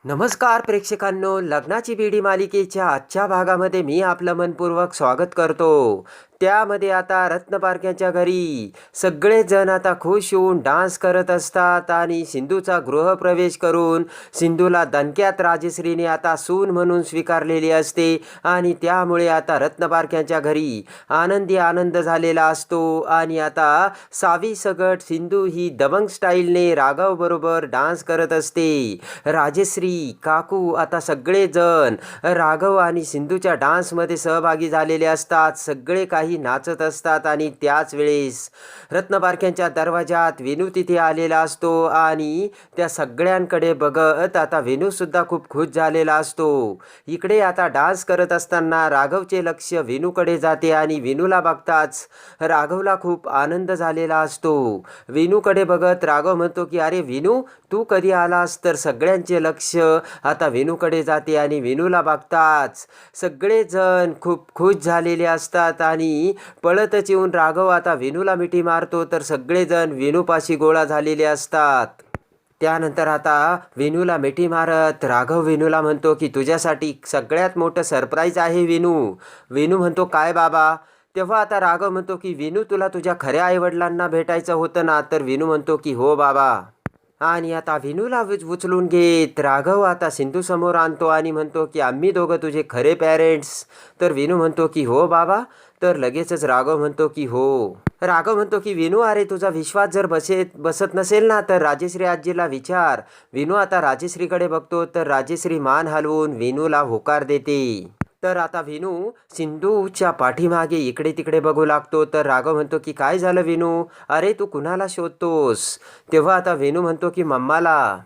नमस्कार प्रेक्षकांनो, लग्नाची बेडी मालिकेच्या आजच्या भागामध्ये मी आपलं मनपूर्वक स्वागत करतो. त्यामध्ये आता रत्नपारख्यांच्या घरी सगळेजण आता खुश होऊन डान्स करत असतात आणि सिंधूचा गृहप्रवेश करून सिंधूला दणक्यात राजश्रीने आता सून म्हणून स्वीकारलेली असते आणि त्यामुळे आता रत्नपारख्यांच्या घरी आनंद झालेला असतो. आणि आता सावी सगट सिंधू ही दबंग स्टाईलने राघव बरोबर डान्स करत असते. राजश्री, काकू आता सगळेजण राघव आणि सिंधूच्या डान्समध्ये सहभागी झालेले असतात. सगळे काही नाचत असतात आणि त्याच वेळेस रत्नपारख्यांच्या दरवाजात वेणू तिथे आलेला असतो आणि त्या सगळ्यांकडे बघत आता वेणू सुद्धा खूप खुश झालेला असतो. इकडे आता डान्स करत असताना राघवचे लक्ष वेणूकडे जाते आणि वेणूला बघताच राघवला खूप आनंद झालेला असतो. वेणूकडे बघत राघव म्हणतो की अरे वेणू, तू कधी आलास? तर सगळ्यांचे लक्ष आता वेणूकडे जाते आणि वेणूला बघताच सगळेजण खूप खुश झालेले असतात आणि पळतच येऊन राघव आता वेणूला मिठी मारतो. तर सगळेजण वेणूपाशी गोळा झालेले असतात. त्यानंतर आता वेणूला मिठी मारत राघव वेणूला म्हणतो की तुझ्यासाठी सगळ्यात मोठं सरप्राईज आहे वेणू. वेणू म्हणतो काय बाबा? तेव्हा आता राघव म्हणतो की वेणू, तुला तुझ्या खऱ्या आईवडिलांना भेटायचं होतं ना? तर वेणू म्हणतो की हो बाबा. आणि आता वेणूला उचलून घेत राघव आता सिंधू समोर आणतो आणि म्हणतो की आम्ही दोघं तुझे खरे पॅरेंट्स. तर वेणू म्हणतो की हो बाबा. तर लगेचच राघव म्हणतो की हो. राघव म्हणतो की वेणू, अरे तुझा विश्वास जर बसत नसेल ना तर राजश्री आजीला विचार. वेणू आता राजश्रीकडे बघतो तर राजश्री मान हलवून वेणूला होकार देते. तर आता वेणू सिंधूच्या पाठीमागे इकडे तिकडे बघू लागतो. तर राघव म्हणतो की काय झालं वेणू? अरे तू कुणाला शोधतोस? तेव्हा आता वेणू म्हणतो की मम्माला.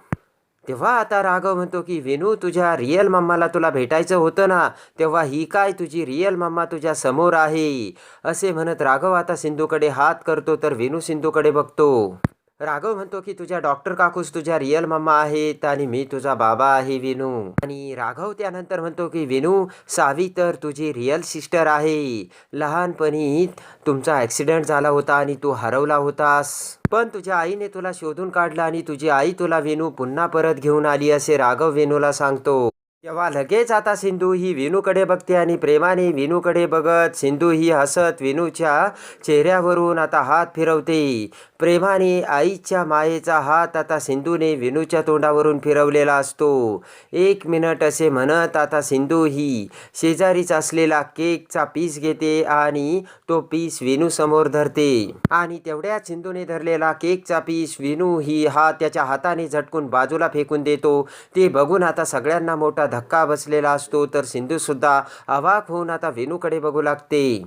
तेव्हा आता राघव म्हणतो की वेणू, तुझ्या रिअल मम्माला तुला भेटायचं होतं ना? तेव्हा ही काय तुझी रिअल मम्मा तुझ्या समोर आहे. असे म्हणत राघव आता सिंधूकडे हात करतो. तर वेणू सिंधूकडे बघतो. राघव म्हणतो की तुझ्या डॉक्टर काकूस तुझ्या रिअल मम्मा आहेत आणि मी तुझा बाबा आहे वेणू. आणि राघव त्यानंतर म्हणतो की वेणू, सावी तर तुझी रिअल सिस्टर आहे. लहानपणी तुमचा ॲक्सिडेंट झाला होता आणि तू हरवला होतास, पण तुझ्या आईने तुला शोधून काढलं आणि तुझी आई तुला वेणू पुन्हा परत घेऊन आली, असे राघव वेणूला सांगतो. तेव्हा लगेच आता सिंधू ही वेणूकडे बघते आणि प्रेमाने वेणूकडे बघत सिंधू ही हसत वेणूच्या चेहऱ्यावरून आता हात फिरवते. प्रेमाने आईच्या मायेचा हात आता सिंधूने वेणूच्या तोंडावरून फिरवलेला असतो. 1 मिनिट असे म्हणत आता सिंधू ही शेजारीच असलेला केकचा पीस घेते आणि तो पीस वेणू समोर धरते. आणि तेवढ्यात सिंधूने धरलेला केकचा पीस वेणू ही त्याच्या हाताने झटकून बाजूला फेकून देतो. ते बघून आता सगळ्यांना मोठा धक्का बसलेला असतो. तर सिंधू सुद्धा अवाक होऊन आता वेणूकडे बघू लागते.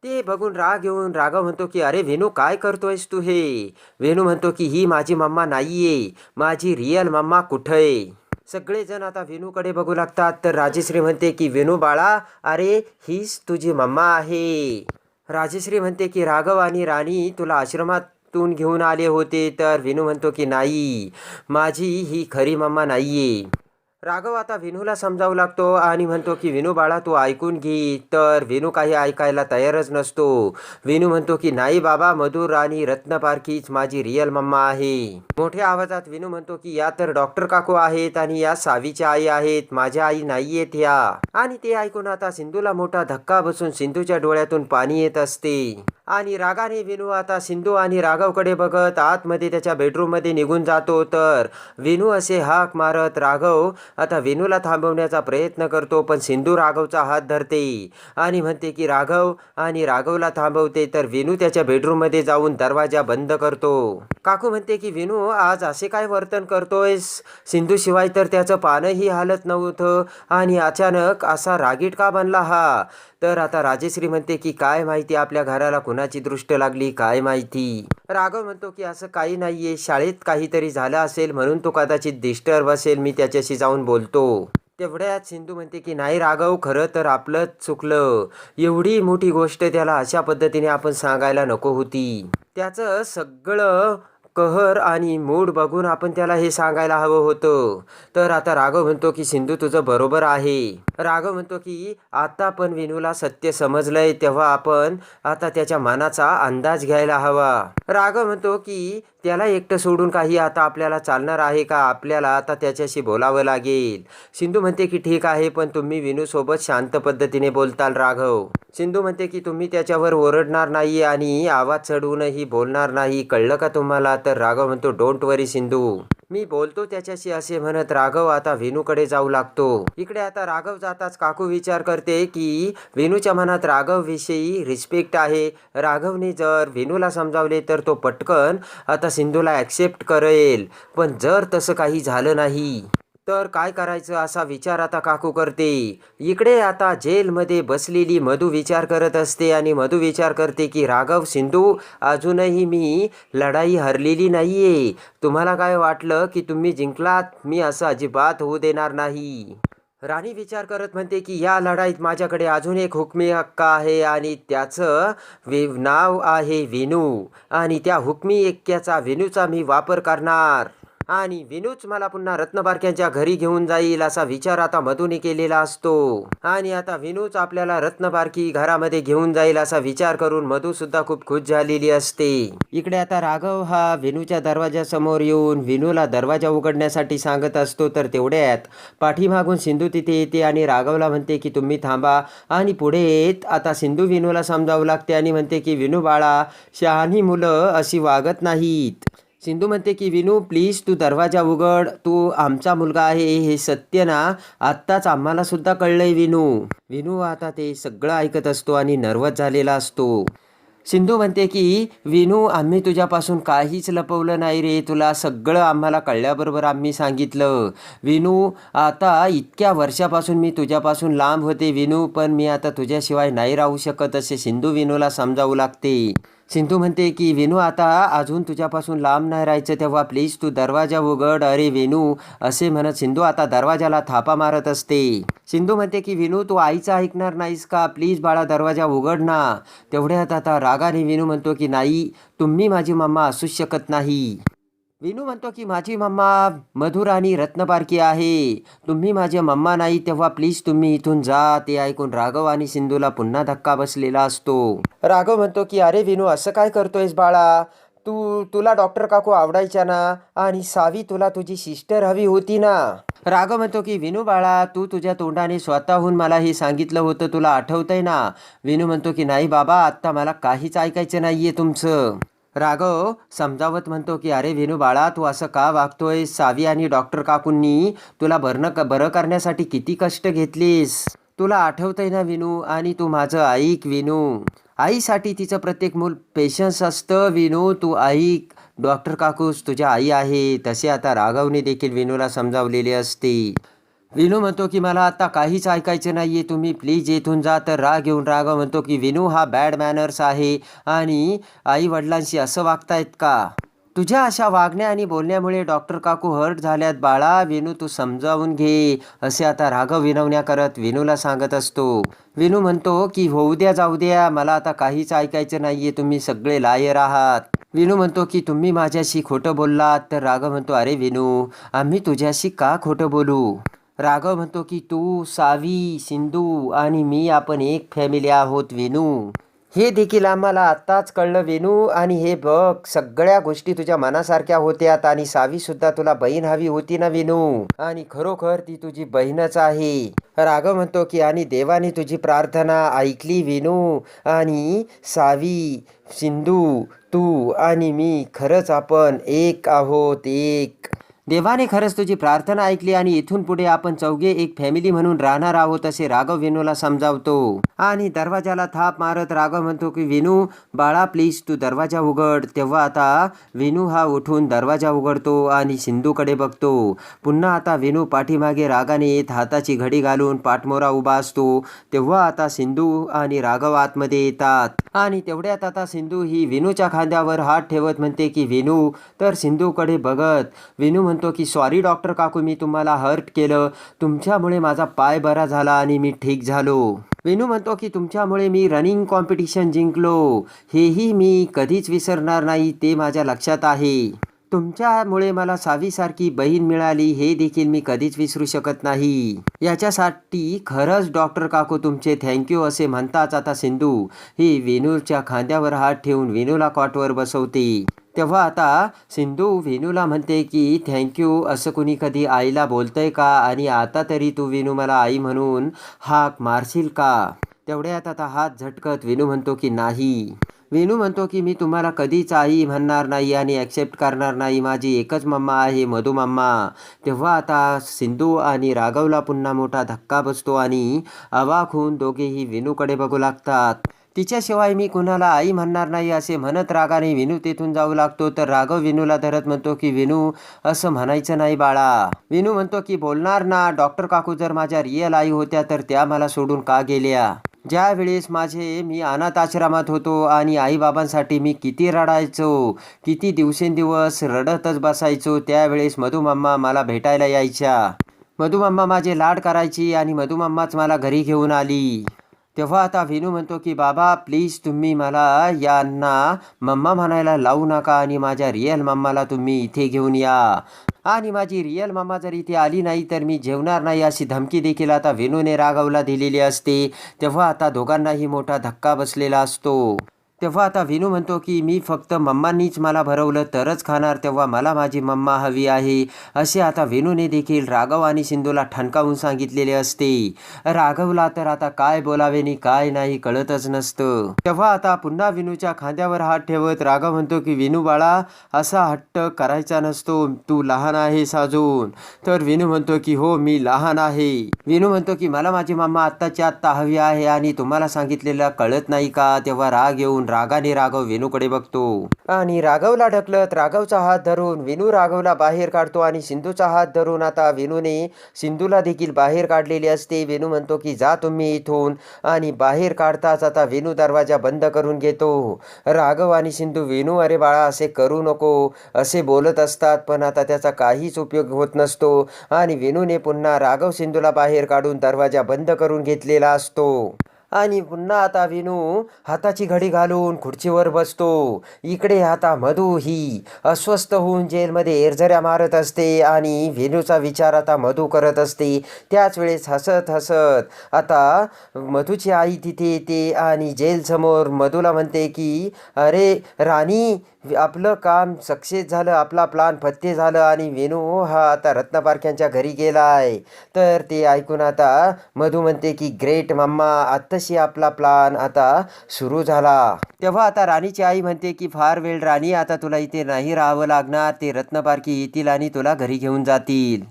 ते बघून राग येऊन राघव म्हणतो की अरे वेणू, काय करतोयस तू हे? वेणू म्हणतो की ही माझी मम्मा नाहीये, माझी रिअल मम्मा कुठे? सगळेजण आता वेणूकडे बघू लागतात. तर राजश्री म्हणते की वेणू बाळा, अरे हीच तुझी मम्मा आहे. राजश्री म्हणते की राघव आणि राणी तुला आश्रमातून घेऊन आले होते. तर वेणू म्हणतो की नाही, माझी ही खरी मम्मा नाहीये. राघव आता वेणूला समजावू लागतो आणि म्हणतो की वेणू बाळा, तू ऐकून घे. तर वेणू काही ऐकायला तयारच नसतो. वेणू म्हणतो की नाही बाबा, मधुर आणि रत्नपारखीच माझी रिअल मम्मा आहे. मोठ्या आवाजात वेणू म्हणतो की या तर डॉक्टर काकू आहेत आणि या सावीच्या आई आहेत, माझ्या आई नाहीयेत ह्या. आणि ते ऐकून आता सिंधूला मोठा धक्का बसून सिंधूच्या डोळ्यातून पाणी येत असते. आणि रागाने वेणू आता सिंधू आणि राघवकडे बघत आतमध्ये त्याच्या बेडरूममध्ये निघून जातो. तर वेणू असे हाक मारत राघव आता वेणूला थांबवण्याचा प्रयत्न करतो, पण सिंधू राघवचा हात धरते आणि म्हणते की राघव, आणि राघवला थांबवते. तर वेणू त्याच्या बेडरूममध्ये जाऊन दरवाजा बंद करतो. काकू म्हणते की वेणू, आज असे काय वर्तन करतोयस? सिंधू शिवाय तर त्याचं पानही हालत नव्हतं आणि अचानक असा रागीट का बनला हा? तर आता राजश्री म्हणते की काय माहिती आपल्या घराला कुणाची दृष्ट लागली, काय माहिती. राघव म्हणतो की असं काही नाहीये, शाळेत काहीतरी झालं असेल म्हणून तो कदाचित डिस्टर्ब असेल, मी त्याच्याशी जाऊन बोलतो. तेवढ्यात सिंधू म्हणते की नाही राघव, खरं तर आपलंच चुकलं. एवढी मोठी गोष्ट त्याला अशा पद्धतीने आपण सांगायला नको होती. त्याचं सगळं कहर आणि मूड बघून आपण त्याला हे सांगायला हवं होतं. तर आता राघव म्हणतो की सिंधू तुझं बरोबर आहे. राघव म्हणतो की आता पण विनूला सत्य समजलंय, तेव्हा आपण आता त्याच्या मनाचा अंदाज घ्यायला हवा. राघव म्हणतो की त्याला एकटं सोडून काही आता आपल्याला चालणार आहे का? आपल्याला आता त्याच्याशी बोलावं लागेल. सिंधू म्हणते की ठीक आहे, पण तुम्ही विनूसोबत शांत पद्धतीने बोलताल राघव. सिंधू म्हणते की तुम्ही त्याच्यावर ओरडणार नाही आणि आवाज चढवूनही बोलणार नाही, कळलं का तुम्हाला? तर राघव म्हणतो डोंट वरी सिंधू, मी बोलतो त्याच्याशी, असे म्हणत राघव आता विनूकडे जाऊ लागतो. इकडे आता राघव जाताच काकू विचार करते की विनूच्या मनात राघव विषयी रिस्पेक्ट आहे. राघवने जर विनूला समजावले तर तो पटकन आता सिंधूला ॲक्सेप्ट करेल, पण जर तसं काही झालं नाही तर काय करायचं असा विचार आता काकू करते. इकडे आता जेलमध्ये बसलेली मधू विचार करत असते आणि मधू विचार करते की राघव, सिंधू, अजूनही मी लढाई हरलेली नाहीये. तुम्हाला काय वाटलं की तुम्ही जिंकलात? मी असं अजिबात होऊ देणार नाही. राणी विचार करत म्हणते की या लढाईत माझ्याकडे अजून एक हुकमी हक्क आहे आणि त्याचं नाव आहे विनू, आणि त्या हुकमी एक्क्याचा विनूचा मी वापर करणार आणि विनूच मला पुन्हा रत्नबारक्यांच्या घरी घेऊन जाईल असा विचार आता मधूने केलेला असतो. आणि आता विनूच आपल्याला रत्नबारकी घरामध्ये घेऊन जाईल असा विचार करून मधू सुद्धा खूप खुश झालेली असते. इकडे आता राघव हा विनूच्या दरवाजासमोर येऊन विनूला दरवाजा उघडण्यासाठी सांगत असतो. तर तेवढ्यात पाठीमागून सिंधू तिथे येते आणि राघवला म्हणते की तुम्ही थांबा. आणि पुढे येत आता सिंधू विनूला समजावू लागते आणि म्हणते की विनू बाळा, शहाणी मुलं अशी वागत नाहीत. सिंधू म्हणते की विनू प्लीज तू दरवाजा उघड, तू आमचा मुलगा आहे हे सत्य ना, आत्ताच आम्हाला सुद्धा कळलंय विनू. विनू आता ते सगळं ऐकत असतो आणि नर्वस झालेला असतो. सिंधू म्हणते की विनू, आम्ही तुझ्यापासून काहीच लपवलं नाही रे, तुला सगळं आम्हाला कळल्याबरोबर आम्ही सांगितलं. विनू, आता इतक्या वर्षापासून मी तुझ्यापासून लांब होते विनू, पण मी आता तुझ्याशिवाय नाही राहू शकत असे सिंधू विनूला समजावू लागते. सिंधू म्हणते की विनू, आता अजून तुझ्यापासून लांब नाही राहायचं, तेव्हा प्लीज तू दरवाजा उघड. अरे विनू, असे म्हणत सिंधू आता दरवाजाला थापा मारत असते. सिंधू म्हणते की विनू, तू आईचं ऐकणार नाहीस का? प्लीज बाळा दरवाजा उघड ना. तेवढ्यात आता रागाने विनू म्हणतो की नाही, तुम्ही माझी मम्मा असूच शकत नाही. विनू म्हणतो की माझी मम्मा मधुराणी रत्नबारकी आहे, तुम्ही माझी मम्मा नाही, तेव्हा प्लीज तुम्ही इथून जा. ते ऐकून राघव आणि सिंधूला पुन्हा धक्का बसलेला असतो. राघव म्हणतो की अरे विनू, असं काय करतोयस बाळा? तुला डॉक्टर काकू आवडायच्या ना, आणि सावी तुला तुझी सिस्टर हवी होती ना. राघव म्हणतो की विनू बाळा, तू तुझ्या तोंडाने स्वतःहून मला हे सांगितलं होतं, तुला आठवतंय ना? विनू म्हणतो की नाही बाबा, आत्ता मला काहीच ऐकायचं नाहीये तुमचं. राघव समजावत म्हणतो की अरे विनू बाळा, तू असं का वागतोय? सावी आणि डॉक्टर काकूंनी तुला बरं करण्यासाठी किती कष्ट घेतलीस, तुला आठवतंय ना विनू? आणि तू माझं ऐक विनू, आईसाठी तिचं प्रत्येक मूल पेशन्स असतं विनू, तू ऐक. डॉक्टर काकूच तुझ्या आई आहे. तसे आता राघवने देखील विनूला समजावलेले असते. विनू म्हणतो की मला आता काहीच ऐकायचं नाहीये, तुम्ही प्लीज येथून जा. तर राग येऊन राघव म्हणतो की विनू, हा बॅड मॅनर्स आहे आणि आई वडिलांशी असं वागतायत का? तुझ्या अशा वागण्या आणि बोलण्यामुळे डॉक्टर काकू हर्ट झाल्यात बाळा. विनू तू समजावून घे, असे आता राघव विनवण्या करत विनूला सांगत असतो. विनू म्हणतो की होऊ द्या, जाऊ द्या, मला आता काहीच ऐकायचं नाहीये, तुम्ही सगळे लायर आहात. विनू म्हणतो की तुम्ही माझ्याशी खोटं बोललात. तर राघव म्हणतो अरे विनू, आम्ही तुझ्याशी का खोटं बोलू? राघव म्हणतो की तू, सावी, सिंधू आणि मी आपण एक फॅमिली आहोत विनू, हे देखील आम्हाला आत्ताच कळलं विनू. आणि हे बघ, सगळ्या गोष्टी तुझ्या मनासारख्या होत्यात आणि सावी सुद्धा तुला बहीण हवी होती ना विनू, आणि खरोखर ती तुझी बहीणच आहे. राघव म्हणतो की आणि देवाने तुझी प्रार्थना ऐकली विनू, आणि सावी, सिंधू, तू आणि मी खरंच आपण एक आहोत, एक. देवाने खरंच तुझी प्रार्थना ऐकली आणि इथून पुढे आपण चौघे एक फॅमिली म्हणून राहणार आहोत, असे राघव विनूला समजावतो. आणि दरवाजाला थाप मारत राघव म्हणतो की विनू बाळा, प्लीज तू दरवाजा उघड. तेव्हा आता विनू हा उठून दरवाजा उघडतो आणि सिंधूकडे बघतो. पुन्हा आता विनू पाठीमागे रागाने येत हाताची घडी घालून पाठमोरा उभा असतो. तेव्हा आता सिंधू आणि राघव आतमध्ये येतात आणि तेवढ्यात आता सिंधू ही विनूच्या खांद्यावर हात ठेवत म्हणते की विनू. तर सिंधूकडे बघत विनू म्हणतो की सॉरी डॉक्टर काकू, मी तुम्हाला हर्ट केलं, तुमच्यामुळे माझा पाय बरा झाला आणि मी ठीक झालो. विनू म्हणतो की तुमच्यामुळे मी रनिंग कॉम्पिटिशन जिंकलो, हेही मी कधीच विसरणार नाही, ते माझ्या लक्षात आहे. तुमच्यामुळे मला सावीसारखी बहीण मिळाली हे देखील मी कधीच विसरू शकत नाही. याच्यासाठी खरंच डॉक्टर काकू तुमचे थँक्यू असे म्हणताच आता सिंधू ही वेणूच्या खांद्यावर हात ठेवून वेणूला कॉटवर बसवते. तेव्हा आता सिंधू वेणूला म्हणते की थँक्यू असं कुणी कधी आईला बोलतंय का, आणि आता तरी तू वेणू मला आई म्हणून हाक मारशील का. तेवढ्यात आता हात झटकत वेणू म्हणतो की नाही. वेणू म्हणतो की मी तुम्हाला कधीच आई म्हणणार नाही आणि ॲक्सेप्ट करणार नाही, माझी एकच मम्मा आहे, मधू मम्मा. तेव्हा आता सिंधू आणि राघवला पुन्हा मोठा धक्का बसतो आणि अवाक होऊन दोघेही वेणूकडे बघू लागतात. तिच्याशिवाय मी कुणाला आई म्हणणार नाही असे म्हणत रागाने वेणू तेथून जाऊ लागतो. तर राघव वेणूला धरत म्हणतो की वेणू असं म्हणायचं नाही बाळा. वेणू म्हणतो की बोलणार ना, डॉक्टर काकू जर माझ्या रिअल आई होत्या तर त्या मला सोडून का गेल्या. ज्या वेळेस मी अनाथ आश्रमात होतो आणि आईबाबांसाठी मी किती रडायचो, किती दिवसेंदिवस रडतच बसायचो, त्यावेळेस मधुमम्मा मला भेटायला यायच्या. मधुमम्मा माझे लाड करायची आणि मधुमम्माच मला घरी घेऊन आली. तेव्हा आता वेणू म्हणतो की बाबा प्लीज तुम्ही मला यांना मम्मा म्हणायला लावू नका आणि माझ्या रिअल मम्माला तुम्ही इथे घेऊन या, आणि माझी रिअल मम्मा जर इथे आली नाही तर मी जेवणार नाही अशी धमकी देखील आता वेणूने राघवला दिलेली असते. तेव्हा आता दोघांनाही मोठा धक्का बसलेला असतो. तेव्हा आता वेणू म्हणतो की मी फक्त मम्मांनीच मला भरवलं तरच खाणार, तेव्हा मला माझी मम्मा हवी आहे असे आता वेणूने देखील राघव आणि सिंधूला ठणकावून सांगितलेले असते. राघवला तर आता काय बोलावे आणि काय नाही कळतच नसतं. तेव्हा आता पुन्हा वेणूच्या खांद्यावर हात ठेवत राघव म्हणतो की वेणू बाळा असा हट्ट करायचा नसतो, तू लहान आहेस अजून. तर वेणू म्हणतो की हो मी लहान आहे. वेणू म्हणतो की मला माझी मम्मा आत्ताच्या आत्ता हवी आहे आणि तुम्हाला सांगितलेलं कळत नाही का. तेव्हा राग येऊन रागाने राघव वेणूकडे बघतो आणि राघवला ढकलत राघवचा हात धरून वेणू राघवला बाहेर काढतो आणि सिंधूचा हात धरून आता वेणूने सिंधूला देखील बाहेर काढलेली असते. वेणू म्हणतो की जा तुम्ही इथून, आणि बाहेर काढताच आता वेणू दरवाजा बंद करून घेतो. राघव आणि सिंधू वेणू अरे बाळा असे करू नको असे बोलत असतात, पण आता त्याचा काहीच उपयोग होत नसतो आणि वेणूने पुन्हा राघव सिंधूला बाहेर काढून दरवाजा बंद करून घेतलेला असतो. आणि पुन्हा आता वेणू हाताची घडी घालून खुर्चीवर बसतो. इकडे आता मधू ही अस्वस्थ होऊन जेलमध्ये एरझऱ्या मारत असते आणि वेणूचा विचार आता मधू करत असते. त्याच वेळेस हसत हसत आता मधूची आई तिथे येते आणि जेलसमोर मधूला म्हणते की अरे राणी आपलं काम सक्सेस झालं, आपला प्लान फत्ते झालं आणि वेणू हा आता रत्नपारख्यांच्या घरी गेलाय. तर ते ऐकून आता मधू म्हणते की ग्रेट मम्मा, आत्ताशी आपला प्लान आता सुरू झाला. तेव्हा आता राणीची आई म्हणते की फार वेळ राणी, आता तुला इथे नाही राहावं लागणार, ते रत्नपारखी येतील आणि तुला घरी घेऊन जातील.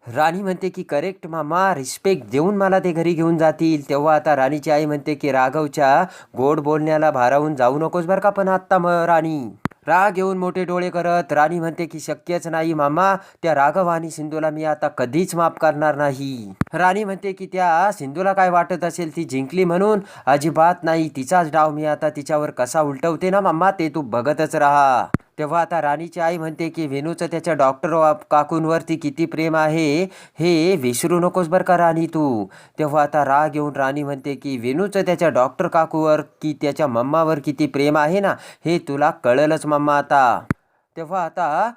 राणी म्हणते की करेक्ट मामा, रिस्पेक्ट देऊन मला ते घरी घेऊन जातील. तेव्हा आता राणीची आई म्हणते की राघवच्या गोड बोलण्याला भारावून जाऊ नकोस बरं का. पण आत्ता राणी राग घेऊन मोठे डोळे करत राणी म्हणते की शक्यच नाही मामा, त्या राघव आणि सिंधूला मी आता कधीच माफ करणार नाही. राणी म्हणते की त्या सिंधूला काय वाटत असेल ती जिंकली म्हणून, अजिबात नाही, तिचाच डाव मी आता तिच्यावर कसा उलटवते ना मामा ते तू बघतच राहा. तेव्हा आता राणीची आई म्हणते की वेणूचं त्याच्या डॉक्टर काकूंवरती किती प्रेम आहे हे विसरू नकोस बरं का राणी तू. तेव्हा आता राग येऊन राणी म्हणते की वेणूचं त्याच्या डॉक्टर काकूवर की त्याच्या मम्मावर किती प्रेम आहे ना हे तुला कळलंच मम्मा आता. तेव्हा आता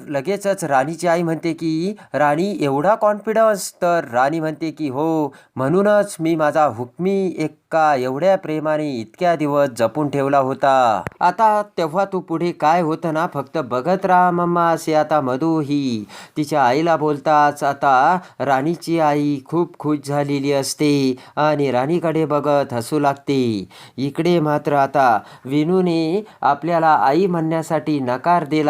लगेचच राणीची आई म्हणते की राणी एवढा कॉन्फिडन्स. तर राणी म्हणते की हो, म्हणूनच मी माझा हुकमी एका एवढ्या प्रेमाने इतक्या दिवस जपून ठेवला होता. आता तेव्हा तू पुढे काय होतं ना फक्त बघत राहा मम्मा असे आता मधू ही तिच्या आईला बोलताच आता राणीची आई खूप खुश झालेली असते आणि राणीकडे बघत हसू लागते. इकडे मात्र आता वेणूने आपल्याला आई म्हणण्यासाठी नकार दिला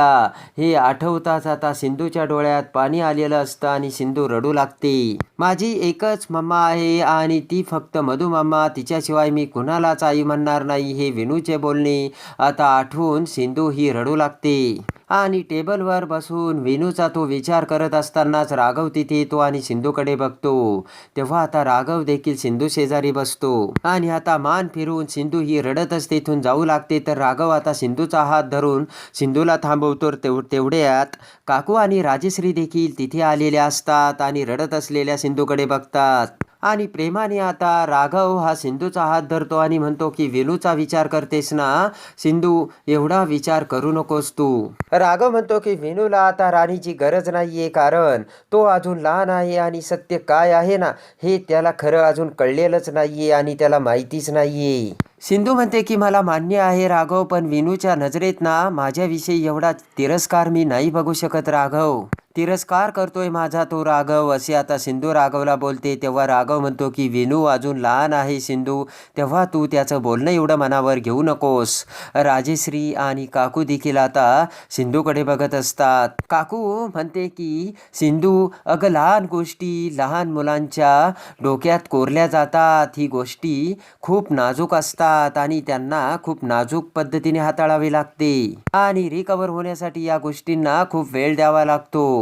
हे आठवताच आता सिंधूच्या डोळ्यात पाणी आलेलं असतं आणि सिंधू रडू लागते. माझी एकच मम्मा आहे आणि ती फक्त मधू मम्मा, तिच्याशिवाय मी कुणालाच आई म्हणणार नाही हे वेणूचे बोलणे आता आठवून सिंधू ही रडू लागते. आणि टेबलवर बसून वेणूचा तो विचार करत असतानाच राघव तिथे येतो आणि सिंधूकडे बघतो. तेव्हा आता राघव देखील सिंधू शेजारी बसतो आणि आता मान फिरून सिंधू ही रडतच तेथून जाऊ लागते. तर राघव आता सिंधूचा हात धरून सिंधूला थांबवतो. तेवढ्यात काकू आणि राजेश्री देखील तिथे आलेल्या असतात आणि रडत असलेल्या सिंधूकडे बघतात. आणि प्रेमाने आता राघव हा सिंधूचा हात धरतो आणि म्हणतो की वेणूचा विचार करतेस ना सिंधू, एवढा विचार करू नकोस तू. राघव म्हणतो की वेणूला आता राणीची गरज नाहीये, कारण तो अजून लहान आहे आणि सत्य काय आहे ना हे त्याला खरं अजून कळलेलंच नाहीये आणि त्याला माहितीच नाहीये. सिंधू म्हणते की मला मान्य आहे राघव, पण विनूच्या नजरेत ना माझ्याविषयी एवढा तिरस्कार मी नाही बघू शकत राघव. तिरस्कार करतोय माझा तो राघव, असे आता सिंधू राघवला बोलते. तेव्हा राघव म्हणतो की विनू अजून लहान आहे सिंधू, तेव्हा तू त्याचं बोलणं एवढं मनावर घेऊ नकोस. राजेश्री आणि काकू देखील आता सिंधूकडे बघत असतात. काकू म्हणते की सिंधू, अगं लहान गोष्टी लहान मुलांच्या डोक्यात कोरल्या जातात. ही गोष्टी खूप नाजूक असतात आणि त्यांना खूप नाजूक पद्धतीने हाताळावे लागते आणि रिकवर होण्यासाठी या गोष्टींना खूप वेळ द्यावा लागतो.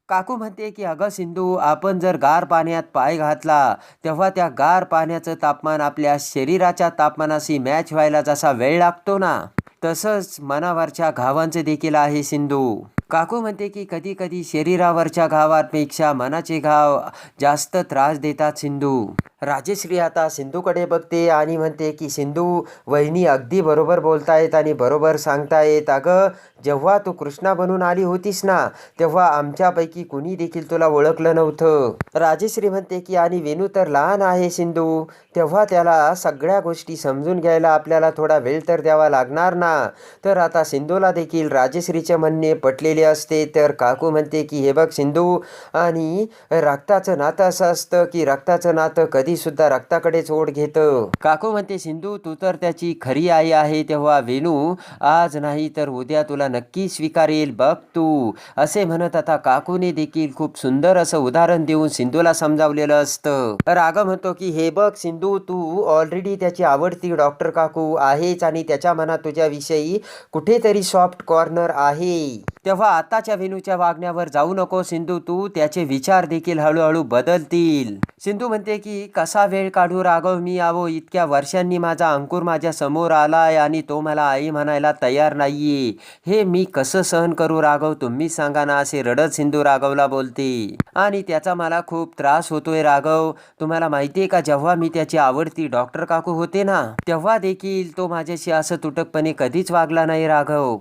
काकू म्हणते की अगं सिंधू, आपण जर गार पाण्यात पाय घातला तेव्हा त्या गार पाण्याचं तापमान आपल्या शरीराच्या तापमानाशी मॅच व्हायला जसा वेळ लागतो ना, तसंच मनावरच्या घावांचं देखील आहे सिंधू. काकू म्हणते की कधी कधी शरीरावरच्या घावांपेक्षा मनाचे घाव जास्त त्रास देतात सिंधू. राजेश्री आता सिंधूकडे बघते आणि म्हणते की सिंधू, वहिनी अगदी बरोबर बोलतायत आणि बरोबर सांगतायत. अगं जेव्हा तू कृष्णा बनून आली होतीस ना तेव्हा आमच्यापैकी कुणी देखील तुला ओळखलं नव्हतं. राजेश्री म्हणते की आणि वेणू तर लहान आहे सिंधू, तेव्हा त्याला सगळ्या गोष्टी समजून घ्यायला आपल्याला थोडा वेळ तर द्यावा लागणार ना. तर आता सिंधूला देखील राजेश्रीचे म्हणणे पटलेले असते. तर काकू म्हणते की हे बघ सिंधू, आणि रक्ताचं नातं असं असतं की रक्ताचं नातं कधी सुद्धा रक्ताकडेच ओढ घेतं. काकू म्हणते सिंधू, तू तर त्याची खरी आई आहे, तेव्हा वेणू आज नाही तर उद्या तुला नक्की स्वीकारेल बघ तू. असे म्हणत आता काकूने देखील खूप सुंदर असं उदाहरण देऊन सिंधूला समजावलेलं असतं. राघव म्हणतो की हे बघ सिंधू, तू ऑलरेडी त्याची आवडती डॉक्टर काकू आहेच आणि त्याच्या मनात तुझ्याविषयी कुठेतरी सॉफ्ट कॉर्नर आहे. तेव्हा आताच्या वेणूच्या वागण्यावर जाऊ नको सिंधू, तू त्याचे विचार देखील हळूहळू बदलतील. सिंधू म्हणते की कसा वेळ काढू राघव मी, इतक्या वर्षांनी माझा अंकुर माझ्या समोर आलाय आणि तो मला आई म्हणायला तयार नाहीये. हे मी कसं सहन करू राघव, तुम्ही सांगा ना, असे रडत सिंधू राघवला बोलते. आणि त्याचा मला खूप त्रास होतोय राघव. तुम्हाला माहितीये का, जेव्हा मी त्याची आवडती डॉक्टर काकू होते ना तेव्हा देखील तो माझ्याशी असं तुटकपणे कधीच वागला नाही राघव.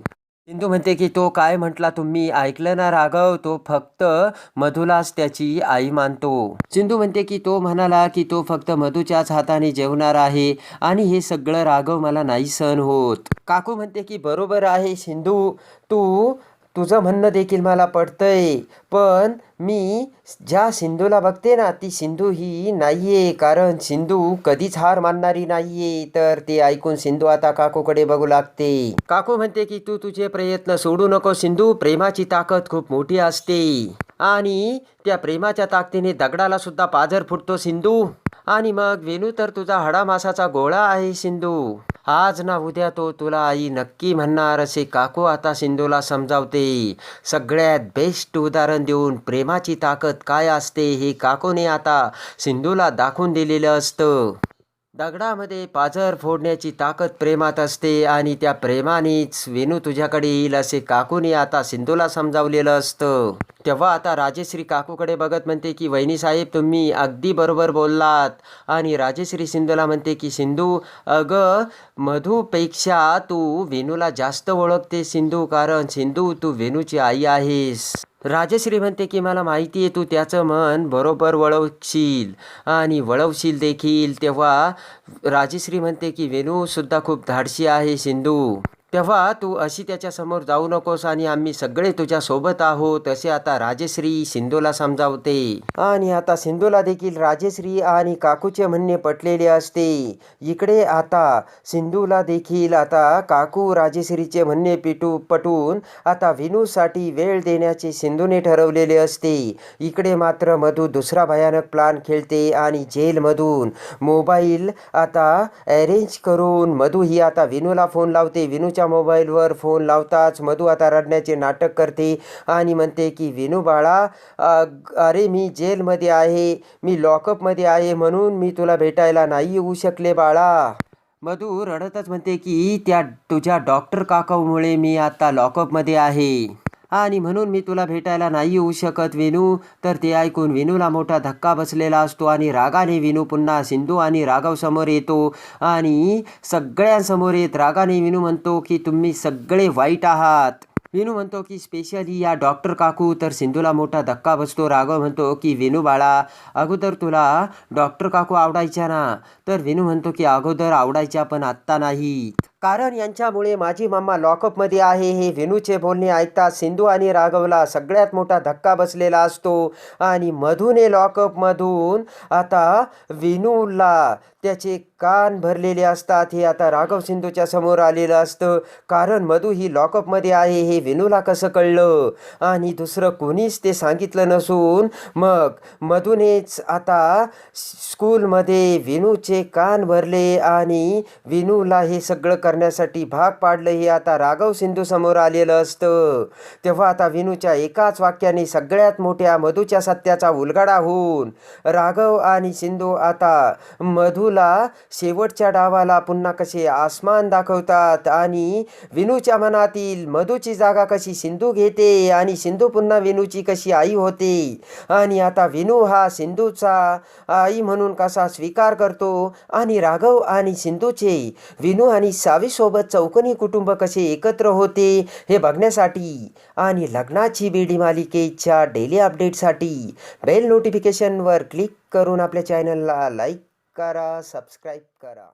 सिंधू म्हणते की तो काय म्हटला तुम्ही ऐकलं ना राघव, तो फक्त मधूलाच त्याची आई मानतो. सिंधू म्हणते की तो म्हणाला की तो फक्त मधूच्याच हाताने जेवणार आहे आणि हे सगळं राघव मला नाही सहन होत. काकू म्हणते की बरोबर आहे सिंधू, तुझं म्हणणं देखील मला पटतंय, पण मी ज्या सिंधूला बघते ना ती सिंधू ही नाहीये, कारण सिंधू कधीच हार मानणारी नाहीये. तर ते ऐकून सिंधू आता काकूकडे बघू लागते. काकू म्हणते की तू तुझे प्रयत्न सोडू नको सिंधू, प्रेमाची ताकद खूप मोठी असते आणि त्या प्रेमाच्या ताकदीने दगडाला सुद्धा पाझर फुटतो सिंधू. आणि मग वेणू तर तुझा हाडामासाचा गोळा आहे सिंधू, आज ना उद्या तो तुला आई नक्की म्हणणार, असे काकू आता सिंधूला समजावते. सगळ्यात बेस्ट उदाहरण देऊन प्रेमाची ताकद काय असते हे काकूने आता सिंधूला दाखवून दिलेलं असतं. दगडामध्ये पाझर फोडण्याची ताकद प्रेमात असते आणि त्या प्रेमानेच वेणू तुझ्याकडे येईल, असे काकूने आता सिंधूला समजावलेलं असतं. तेव्हा आता राजेश्री काकूकडे बघत म्हणते की वहिनी साहेब, तुम्ही अगदी बरोबर बोललात. आणि राजेश्री सिंधूला म्हणते की सिंधू, अगं मधूपेक्षा तू वेणूला जास्त ओळखते सिंधू, कारण सिंधू तू वेणूची आई आहेस. राजेश्री म्हणते की मला माहिती आहे तू त्याचं मन बरोबर वळवशील आणि वळवशील देखील. तेव्हा राजेश्री म्हणते की वेणू सुद्धा खूप धाडशी आहे सिंधू, तेव्हा तू अशी त्याच्यासमोर जाऊ नकोस आणि आम्ही सगळे तुझ्या सोबत आहोत, असे आता राजेश्री सिंधूला समजावते. आणि आता सिंधूला देखील राजेश्री आणि काकूचे म्हणणे पटलेले असते. इकडे आता सिंधूला देखील आता काकू राजेश्रीचे म्हणणे पटून आता विनूसाठी वेळ देण्याचे सिंधूने ठरवलेले असते. इकडे मात्र मधू दुसरा भयानक प्लान खेळते आणि जेलमधून मोबाईल आता अरेंज करून मधू ही आता विनूला फोन लावते. विनूच्या मोबाईलवर फोन लावताच मधू आता रडण्याचे नाटक करते आणि म्हणते की विनू बाळा, अरे मी जेलमध्ये आहे, मी लॉकअपमध्ये आहे, म्हणून मी तुला भेटायला नाही येऊ शकले बाळा. मधू रडतच म्हणते की त्या तुझ्या डॉक्टर काकामुळे मी आता लॉकअपमध्ये आहे. आणि म्हणून मी तुला भेटायला नाही येऊ शकत विनू. तर ते ऐकून विनूला मोठा धक्का बसलेला असतो आणि रागाने विनू पुन्हा सिंधू आणि राघव समोर येतो आणि सगळ्यांसमोर येत रागाने विनू म्हणतो की तुम्ही सगळे वाईट आहात. विनू म्हणतो की स्पेशली या डॉक्टर काकू. तर सिंधूला मोठा धक्का बसतो. राघव म्हणतो की विनू बाळा, अगोदर तुला डॉक्टर काकू आवडायच्या ना. तर विनू म्हणतो की अगोदर आवडायच्या पण आत्ता नाही, कारण यांच्यामुळे माझी मम्मा लॉकअपमध्ये आहे. हे विनूचे बोलणे ऐकता सिंधू आणि राघवला सगळ्यात मोठा धक्का बसलेला असतो आणि मधूने लॉकअपमधून आता विनूला त्याचे कान भरलेले असतात. हे आता राघव सिंधूच्या समोर आलेलं असतं, कारण मधू ही लॉकअपमध्ये आहे हे विनूला कसं कळलं आणि दुसरं कोणीच ते सांगितलं नसून मग मधूनेच आता स्कूलमध्ये विनूचे कान भरले आणि विनूला हे सगळं करण्यासाठी भाग पाडलं. हे आता राघव सिंधू समोर आलेलं असतं. तेव्हा आता विनूच्या एकाच वाक्याने सगळ्यात मोठ्या मधूच्या सत्याचा उलगडा होऊन राघव आणि सिंधू आता मधूला शेवटच्या डावाला पुन्हा कसे आसमान दाखवतात आणि विनूच्या मनातील मधूची जागा कशी सिंधू घेते आणि सिंधू पुन्हा विनूची कशी आई होते आणि आता विनू हा सिंधूचा आई म्हणून कसा स्वीकार करतो आणि राघव आणि सिंधूचे विनू आणि सावीसोबत चौकोनी कुटुंब कसे एकत्र होते हे बघण्यासाठी आणि लग्नाची बेडी मालिकेच्या डेली अपडेटसाठी बेल नोटिफिकेशनवर क्लिक करून आपल्या चॅनलला लाईक करा, सबस्क्राईब करा.